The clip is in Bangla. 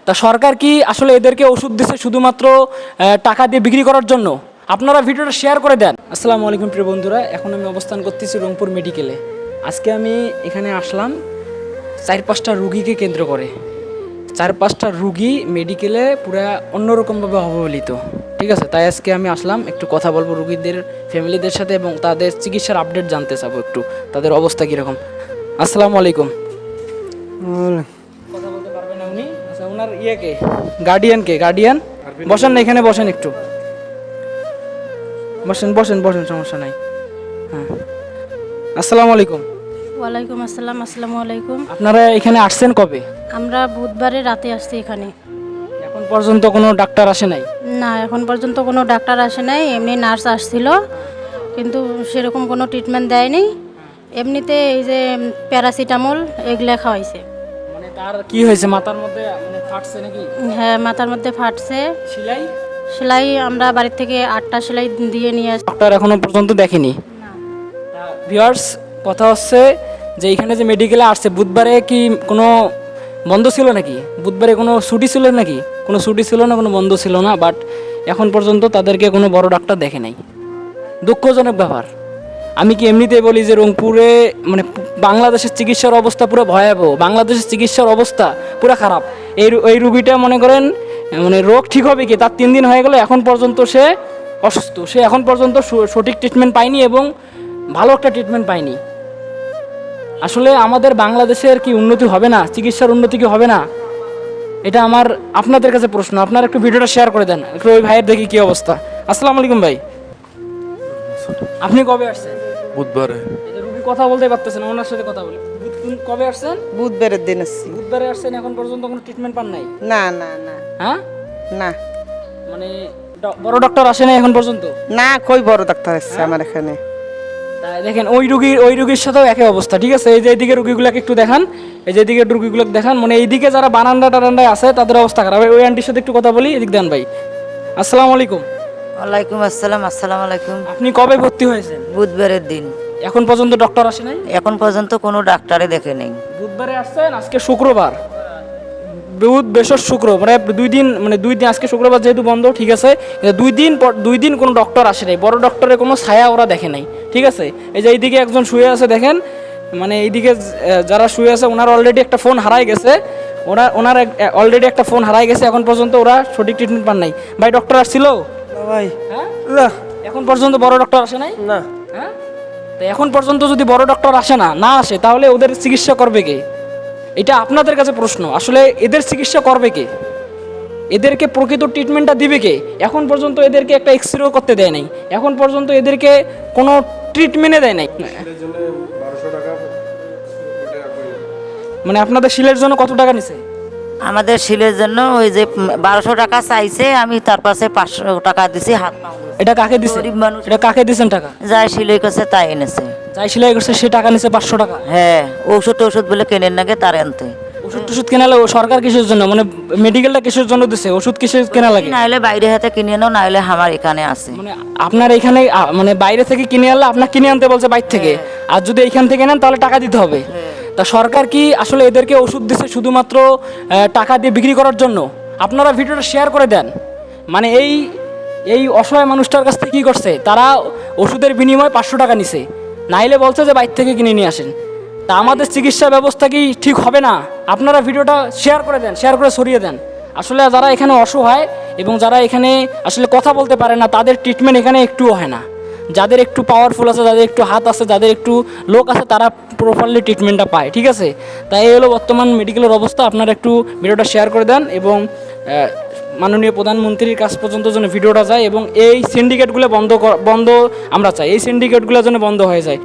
তা সরকার কি আসলে এদেরকে ওষুধ দিচ্ছে শুধুমাত্র টাকা দিয়ে বিক্রি করার জন্য? আপনারা ভিডিওটা শেয়ার করে দেন। আসসালামু আলাইকুম প্রিয় বন্ধুরা, এখন আমি অবস্থান করতেছি রংপুর মেডিকেলে। আজকে আমি এখানে আসলাম 4-5টা রুগীকে কেন্দ্র করে। 4-5টা রুগী মেডিকেলে পুরা অন্যরকমভাবে অবহেলিত, ঠিক আছে। তাই আজকে আমি আসলাম, একটু কথা বলবো রুগীদের ফ্যামিলিদের সাথে এবং তাদের চিকিৎসার আপডেট জানতে চাবো, একটু তাদের অবস্থা কীরকম। আসসালামু আলাইকুম। কথা বলতে পারবেন না উনি? আচ্ছা, ওনার কে গার্ডিয়ান বসেন না, এখানে বসেন, একটু বসেন বসেন বসেন, সমস্যা নাই। হ্যাঁ, আসসালামু আলাইকুম। ওয়ালাইকুম আসসালাম। আসসালামু আলাইকুম। আপনারা এখানে আসছেন কবে? আমরা বুধবারে রাতে আসছি এখানে। এখন পর্যন্ত কোনো ডাক্তার আসে নাই? না, এখন পর্যন্ত কোনো ডাক্তার আসে নাই, এমনি নার্স আসছিল, কিন্তু সেরকম কোনো ট্রিটমেন্ট দেয়নি। এমনিতে এই যে প্যারাসিটামল এগুলো খাওয়াইছে। মানে তার কি হয়েছে, মাথার মধ্যে মানে ফাটছে নাকি? হ্যাঁ, মাথার মধ্যে ফাটছে। সেলাই? সেলাই আমরা বাড়ির থেকে 8টা সেলাই দিয়ে নিয়ে আসছি। ডাক্তার এখনো পর্যন্ত দেখেনি। না। ভিউয়ার্স, কথা হচ্ছে যে এখানে যে মেডিকেলে আসছে, বুধবারে কি কোনো বন্ধ ছিল নাকি? বুধবারে কোনো ছুটি ছিল নাকি? কোনো ছুটি ছিল না, কোনো বন্ধ ছিল না, বাট এখন পর্যন্ত তাদেরকে কোনো বড় ডাক্তার দেখে নাই। দুঃখজনক ব্যাপার। আমি কি এমনিতেই বলি যে রংপুরে মানে বাংলাদেশের চিকিৎসার অবস্থা পুরো ভয়াবহ, বাংলাদেশের চিকিৎসার অবস্থা পুরো খারাপ। এই রুগীটা মনে করেন মানে রোগ ঠিক হবে কি, তার 3 দিন হয়ে গেল, এখন পর্যন্ত সে অসুস্থ, সে এখন পর্যন্ত সঠিক ট্রিটমেন্ট পায়নি এবং ভালো একটা ট্রিটমেন্ট পায়নি। আসলে আমাদের বাংলাদেশের কি উন্নতি হবে না, চিকিৎসার উন্নতি কি হবে না? এটা আমার আপনাদের কাছে প্রশ্ন। আপনারা একটু ভিডিওটা শেয়ার করে দেন, একটু ওই ভাইয়ের দেখি কি অবস্থা। আসসালামু আলাইকুম ভাই, আপনি কবে আসছেন? বুধবারে। রুগী কথা বলতে পারতেছেন, ওনার সাথে কথা বলি। কবে আসছেন? বুধবারের দিন আসছি। বুধবারে আসছেন, এখন পর্যন্ত কোনো ট্রিটমেন্ট পান নাই? না না না হ্যাঁ, না মানে বড় ডক্টর আসে না এখন পর্যন্ত? না, কই বড় ডাক্তার আসছে আমার এখানে? তাই দেখেন ওই রুগীর সাথেও একই অবস্থা, ঠিক আছে। এই যে এইদিকে রুগীগুলোকে একটু দেখান, এই যে এইদিকে রুগীগুলোকে দেখান, মানে এইদিকে যারা বারান্দা টারান্দায় আছে তাদের অবস্থা খারাপ। ওই আন্টির সাথে একটু কথা বলি, এদিক দেন ভাই। আসসালামু আলাইকুম। ওয়ালাইকুম আসসালাম। আসসালামু আলাইকুম। আপনি কবে ভর্তি হয়েছেন? বুধবারের দিন। এখন পর্যন্ত ডক্টর আসে নাই? এখন পর্যন্ত কোনো ডাক্তারে দেখে নেই। বুধবারে আসছেন, আজকে শুক্রবার, বুধ বৃহস্পতি শুক্র, মানে 2 দিন, মানে 2 দিন, আজকে শুক্রবার যেহেতু বন্ধ, ঠিক আছে। 2 দিন কোনো ডক্টর আসে নাই, বড় ডক্টরের কোনো ছায়া ওরা দেখে নাই, ঠিক আছে। এই যে এইদিকে একজন শুয়ে আছে দেখেন, মানে এইদিকে যারা শুয়ে আছে ওনার অলরেডি একটা ফোন হারাই গেছে, ওনার অলরেডি একটা ফোন হারাই গেছে, এখন পর্যন্ত ওরা সঠিক ট্রিটমেন্ট পান নাই। ভাই, ডক্টর আসছিল? ভাই হ্যাঁ, না এখন পর্যন্ত বড় ডক্টর আসে নাই? না হ্যাঁ, তো এখন পর্যন্ত যদি বড় ডক্টর আসে না আসে, তাহলে ওদের চিকিৎসা করবে কে? এটা আপনাদের কাছে প্রশ্ন। আসলে এদের চিকিৎসা করবে কে? এদেরকে প্রকৃত ট্রিটমেন্টটা দিবে কে? এখন পর্যন্ত এদেরকে একটা এক্সরেও করতে দেয় নাই, এখন পর্যন্ত এদেরকে কোনো ট্রিটমেন্টে দেয় নাই। মানে আপনাদের শিলের জন্য কত টাকা নিছে? আমাদের শিলের জন্য ওই যে 1200 টাকা চাইছে, আমি তার পাশে 500 টাকা দিছি, হাত পাও। এটা কাকে দিছে? গরিব মানুষ। এটা কাকে দিছেন টাকা? যাই সিলাই করছে তাই এনেছে। যাই সেলাই করছে সে টাকা নিছে 500 টাকা। হ্যাঁ, ওষুধ বলে কেনেন নাকি তার আনতে। ওষুধ কেনালে সরকার কিসের জন্য, মানে মেডিকেলটা কিসের জন্য দিছে? ওষুধ কিসের কেনা লাগে? নাইলে বাইরে হাতে কিনে নাও, নাইলে আমার এখানে আছে। মানে আপনার এখানে মানে বাইরে থেকে কিনে আনলে আপনার কিনে আনতে বলছে বাইরে থেকে, আর যদি এইখান থেকে নেন তাহলে টাকা দিতে হবে। তা সরকার কি আসলে এদেরকে ওষুধ দিচ্ছে শুধুমাত্র টাকা দিয়ে বিক্রি করার জন্য? আপনারা ভিডিওটা শেয়ার করে দেন। মানে এই অসহায় মানুষটার কাছ থেকে কী করছে, তারা ওষুধের বিনিময়ে 500 টাকা নিছে, নাইলে বলছে যে বাইরে থেকে কিনে নিয়ে আসেন। তা আমাদের চিকিৎসা ব্যবস্থা কি ঠিক হবে না? আপনারা ভিডিওটা শেয়ার করে দেন, শেয়ার করে ছড়িয়ে দেন। আসলে যারা এখানে অসহায় এবং যারা এখানে আসলে কথা বলতে পারে না, তাদের ট্রিটমেন্ট এখানে একটুও হয় না। যাদের একটু পাওয়ারফুল আছে, যাদের একটু হাত আছে, যাদের একটু লোক আছে, তারা প্রপারলি ট্রিটমেন্টটা পায়, ঠিক আছে। তাই এই হলো বর্তমান মেডিকেলের অবস্থা। আপনারা একটু ভিডিওটা শেয়ার করে দেন এবং মাননীয় প্রধানমন্ত্রীর কাছ পর্যন্ত যেন ভিডিওটা যায় এবং এই সিন্ডিকেটগুলো বন্ধ আমরা চাই, এই সিন্ডিকেটগুলো যেন বন্ধ হয়ে যায়।